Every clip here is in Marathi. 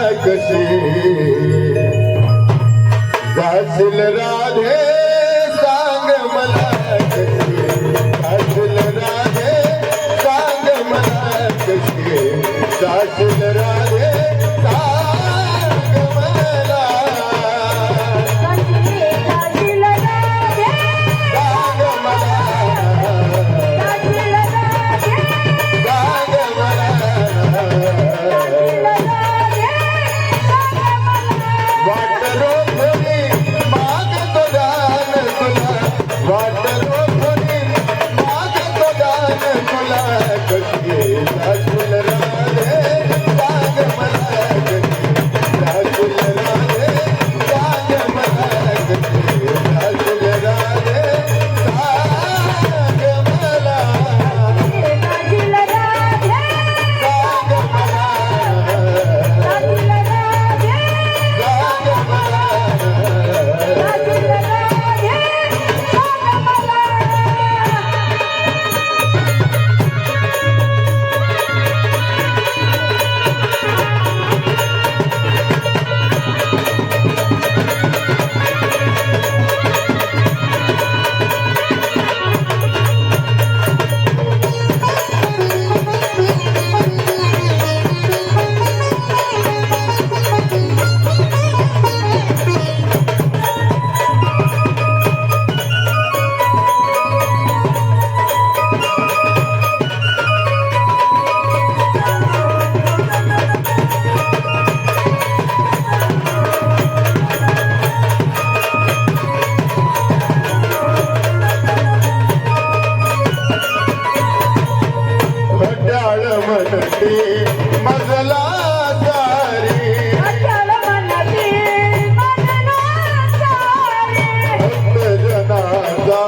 कशी जाशील राधे सांग मला कशी जाशील राधे सांग मला कशी जाशील राधे सांग मला जाशील राधे सांग मला जाशील राधे सांग मला जाशील राधे वाटलो थोडी मागतो दान तुला वाटलो थोडी मागतो दान तुला कशी जाशील राधे सांग मला कशी जाशील राधे सांग मला कशी जाशील राधे सांग मला जाशील राधे सांग मला जाशील राधे सांग मला जाशील राधे घड्याळ म्हणते मजला सारी अचल मनती मनना सारे भक्त जनाचा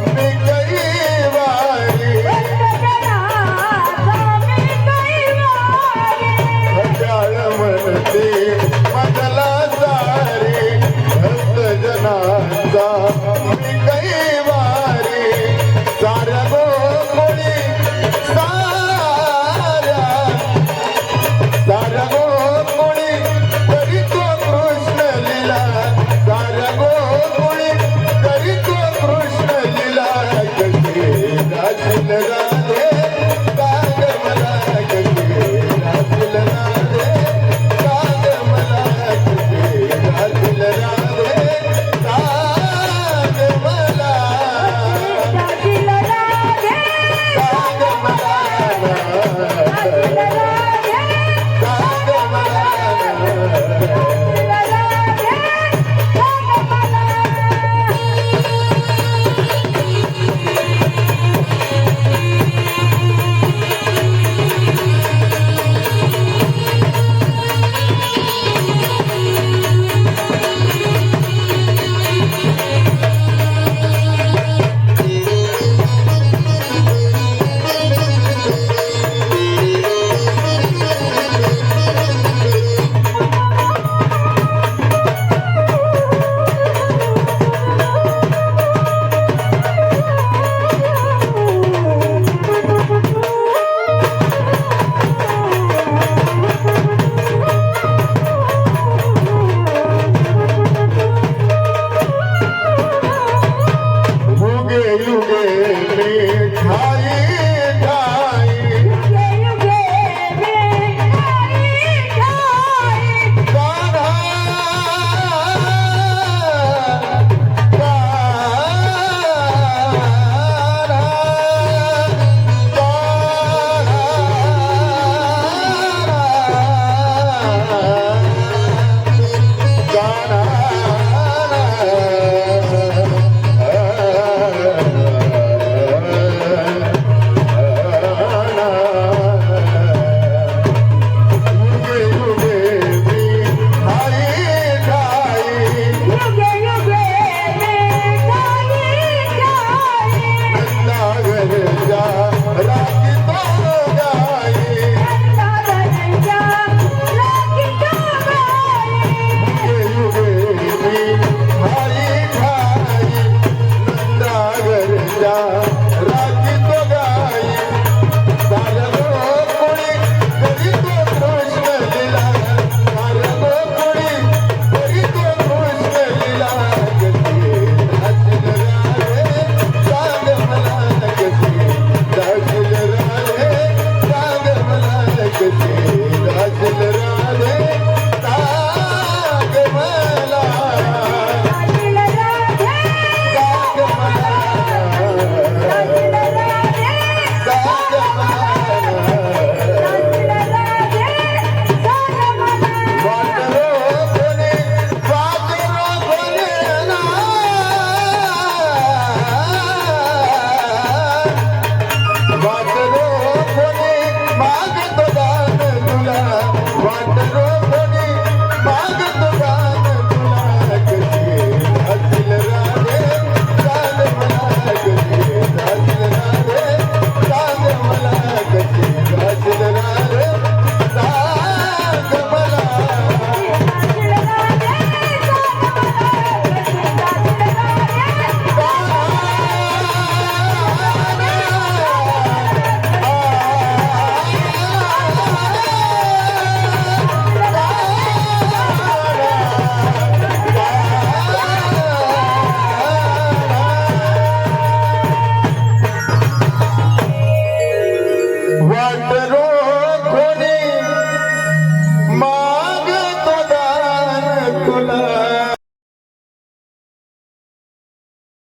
मी कैवारी जनाचा मी कैवारी घड्याळ म्हणते मजला